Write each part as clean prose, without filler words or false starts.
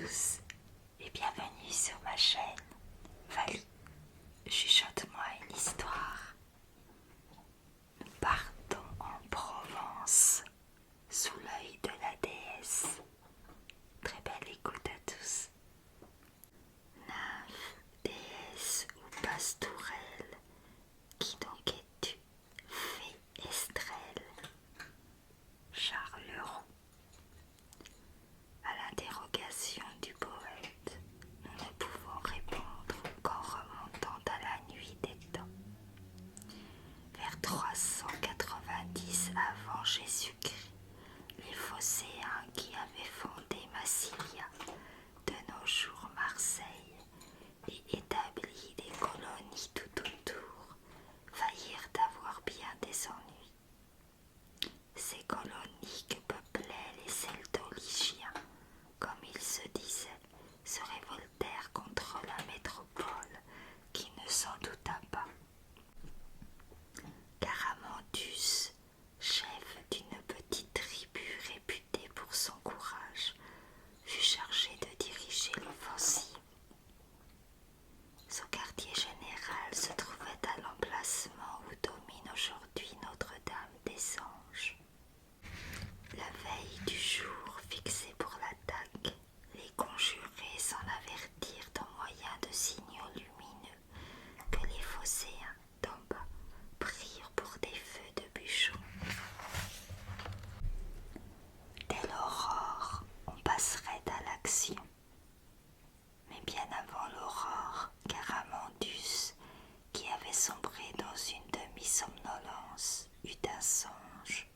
tous et bienvenue sur ma chaîne. Vali, chuchote-moi une histoire. Nous partons en Provence, sous l'œil de la déesse. Très belle écoute à tous. Nymphe, déesse ou pastourelle, qui donc es-tu, fée estrelle? Charles Roux. À l'interrogation du poète, nous ne pouvons répondre qu'en remontant à la nuit des temps. Vers 390 avant Jésus-Christ, les Phocéens qui avaient fondé Massilia, de nos jours Marseille, et établi des colonies tout autour, faillirent avoir bien des ennuis. Ces colonies que peuplaient les Celtoligiens, comme ils se disaient, se révoltèrent contre la métropole qui ne s'en douta pas. Caramandus, chef d'une petite tribu réputée pour son courage, fut chargé de diriger l'offensive. Son quartier général se trouvait à l'emplacement où domine aujourd'hui Notre-Dame des Anges. La veille du jour fixé pour l'attaque, les conjurés s'en avertirent au moyen de signaux lumineux que les Phocéens d'en bas prirent pour des feux de bûcherons. Dès l'aurore, on passerait à l'action. Mais bien avant l'aurore, Caramandus, qui avait sombré dans une demi-somnolence, eut un songe,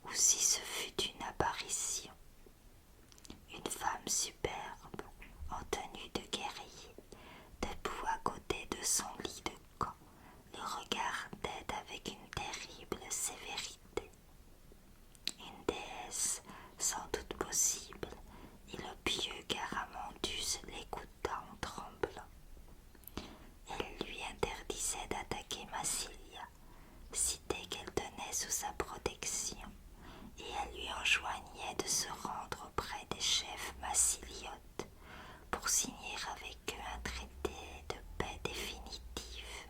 ou si ce fut une apparition. Une femme superbe, en tenue de guerrier, debout à côté de son lit de camp, le regardait avec une terrible sévérité. Une déesse, sans doute possible, et le pieux Caramandus l'écouta en tremblant. Elle lui interdisait d'attaquer Massilia, cité qu'elle tenait sous sa protection, et elle lui enjoignait de se rendre auprès des chefs massiliotes pour signer avec eux un traité de paix définitif.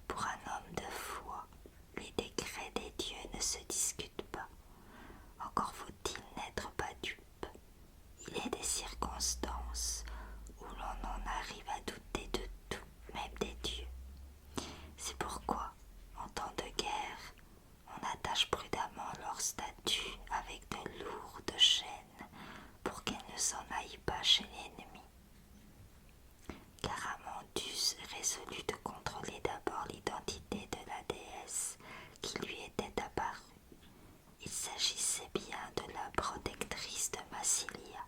Pour un homme de foi, les décrets des dieux ne se discutent pas. Encore faut-il n'être pas dupe. Il est des circonstances où l'on en arrive à douter de tout, même des dieux. C'est pourquoi, en temps de guerre, on attache prudemment leurs statues avec de lourdes chaînes pour qu'elles ne s'en aillent pas chez l'ennemi. Caramandus résolut de contrôler d'abord l'identité de la déesse qui lui était apparue. Il s'agissait bien de la protectrice de Massilia,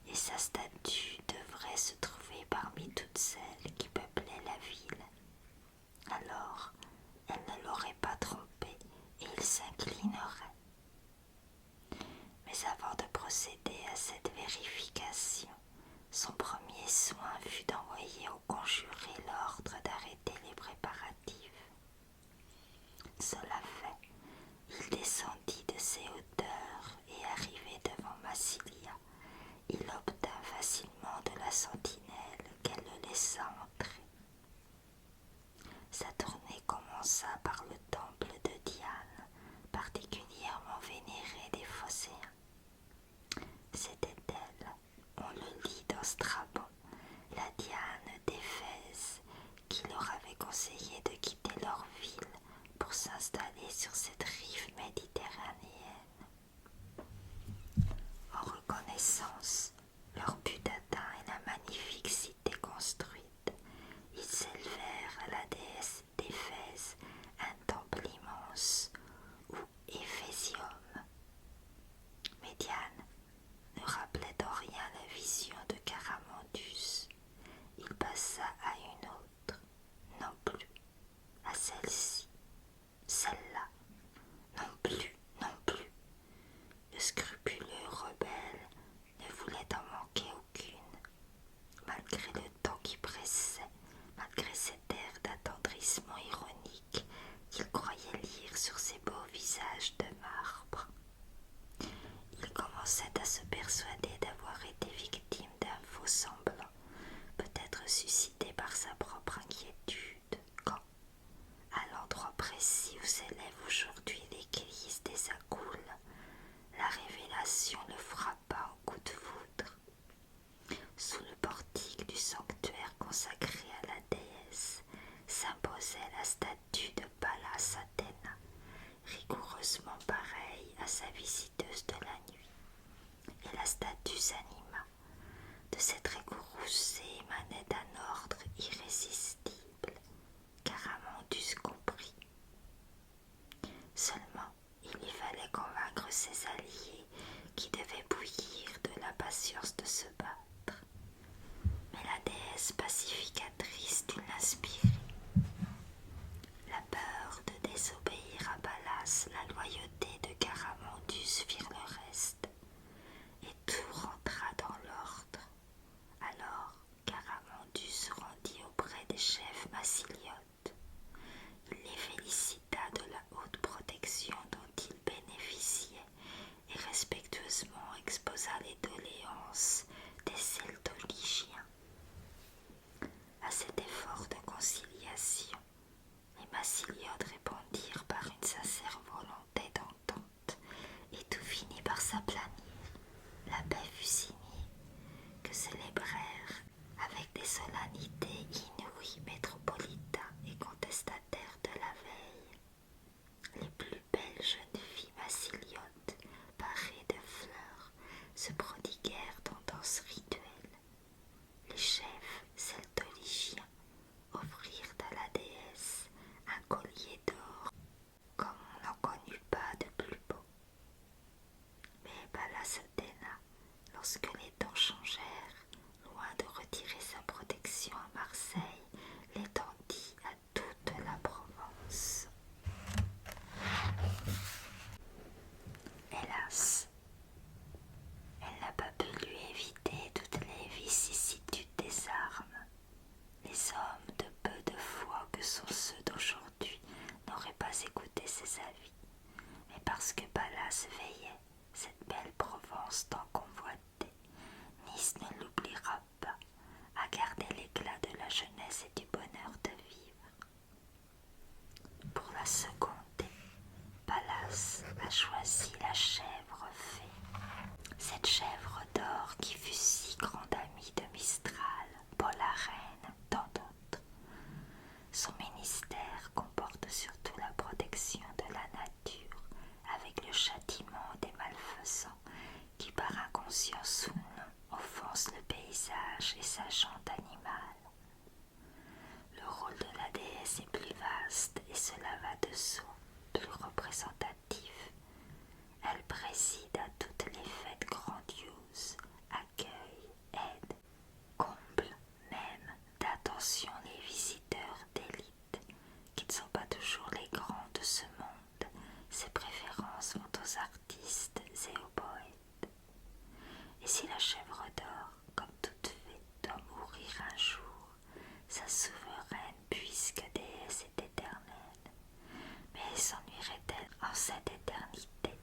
et sa statue devrait se trouver parmi toutes celles qui peuplaient la ville. Alors, elle ne l'aurait pas trompé et il s'inclinerait. Mais avant de procéder à cette vérification, son premier soin fut d'envoyer aux conjurés l'ordre d'arrêter les préparatifs. Cela fait, il descendit de ses hauteurs et arrivé devant Massilia, il obtint facilement de la sentinelle qu'elle le laissa entrer. Sa tournée commença par le temple de Diane, particulièrement vénéré des Phocéens. C'était elle, on le lit dans Strabon, la Diane d'Éphèse, qui leur avait conseillé de quitter leur ville pour s'installer sur cette rive méditerranéenne. persuadée d'avoir été victime d'un faux semblant, peut-être suscité par sa propre inquiétude, quand, à l'endroit précis où s'élèvent aujourd'hui l'église des Accoules, la révélation le frappa en coup de foudre. Sous le portique du sanctuaire consacré à la déesse s'imposait la statue de Pallas Athéna, rigoureusement pareille à sa visiteuse de la nuit. Et la statue s'anima. De cette rigourosité émanait un ordre irrésistible, qu'Aramandus comprit. Seulement, il lui fallait convaincre ses alliés qui devaient bouillir de la patience de se battre. Mais la déesse pacificatrice dut l'inspirer. La peur de désobéir à Pallas, la loyauté de Caramandus firent le reste, et tout rentra dans l'ordre. Alors Caramandus se rendit auprès des chefs massiliotes. Il les félicita de la haute protection dont ils bénéficiaient et respectueusement exposa les doléances des Celtoligiens. À cet effort de conciliation, les Massiliotes répondirent par une sincère volonté d'entente, et tout finit par s'aplanir. La paix fut signée, que célébrèrent avec des solennités inouïes métropolitains et contestataires de la veille. Les plus belles jeunes filles massiliotes, parées de fleurs, se prodiguèrent en danses rituelles. Les chefs celtoligiens offrirent à la déesse un collier d'or comme on n'en connut pas de plus beau. Mais Pallas Athéna, lorsque les temps changèrent, loin de retirer sa protection à Marseille, l'étendit à toute la Provence. Hélas, elle n'a pas pu lui éviter toutes les vicissitudes des armes. Les hommes de peu de foi que sont ceux d'aujourd'hui n'auraient pas écouté ses avis, mais parce que Pallas veillait, cette belle Provence tant convoitée, Nice ne l'oubliera pas, à garder l'éclat de la jeunesse et du bonheur de vivre. Pour la seconder, Pallas a choisi la chèvre fée. Cette chèvre d'or qui fut si grande amie de Mistral, Polarène, tant d'autres. Son ministère comporte surtout la protection de la nature, avec le châtiment des malfaisants qui par inconscience ou non offensent le paysage et sa jante animale. Le rôle de la déesse est plus vaste et cela va de soi, plus représentatif. Elle préside à toutes les fêtes grandioses, accueille, aide, comble même d'attention les visiteurs d'élite, qui ne sont pas toujours les grands de ce monde. Ses préférences vont aux artistes et aux poètes. Et si la chèvre d'or, comme toute fée, doit mourir un jour, sa souveraine, puisque déesse est éternelle, mais s'ennuierait-elle en cette éternité?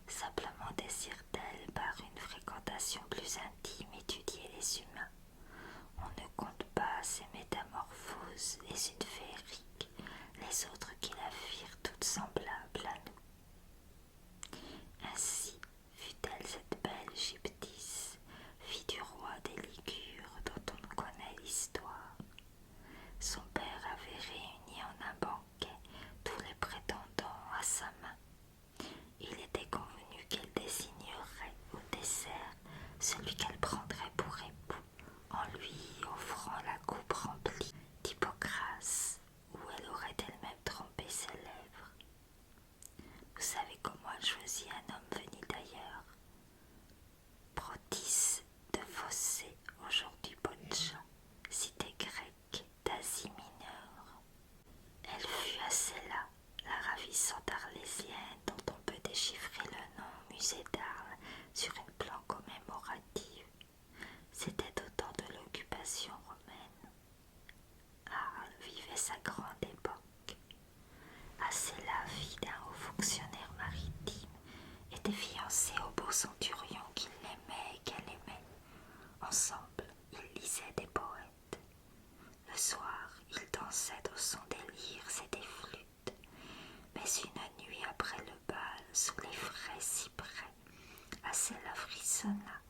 Simplement désire-t-elle par une fréquentation plus intime étudier les humains? On ne compte pas ces métamorphoses les unes féeriques, les autres qui la firent toutes semblables à nous. Ainsi fut-elle cette belle Gyptis, fille du roi des Ligures dont on connaît l'histoire. Son père avait réuni en un banquet tous les prétendants à sa main. Il était convenu qu'elle désignerait au dessert celui qu'elle prendrait pour époux, en lui offrant la coupe remplie d'hypocras où elle aurait elle-même trempé ses lèvres. Vous savez comment elle choisit un homme venu d'ailleurs? Protis de Phocée, aujourd'hui Boccia, cité grecque d'Asie mineure. Elle fut assez là, la ravissante arlésienne dont on peut déchiffrer le nom musée d'Arles sur une plaque commémorative. C'était au temps de l'occupation romaine. Arles vivait sa grande époque. Assez la fille d'un haut fonctionnaire maritime était fiancée au beau centurion qui l'aimait frissonna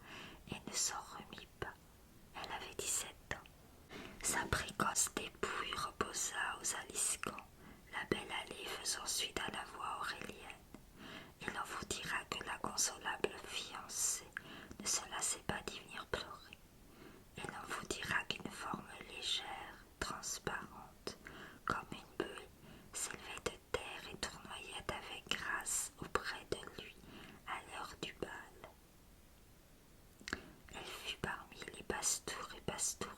et ne s'en remit pas. Elle avait 17 ans. Sa précoce dépouille reposa aux Aliscamps. La belle allée faisant suite à la voix aurélienne. Il en vous dira que la consolable fiancée ne se lassait pas d'y venir pleurer. Il en vous dira qu'une forme légère, transparente, comme une bulle, s'élevait de terre et tournoyait avec grâce auprès de lui à l'heure du bal. Elle fut parmi les pastours et pastourettes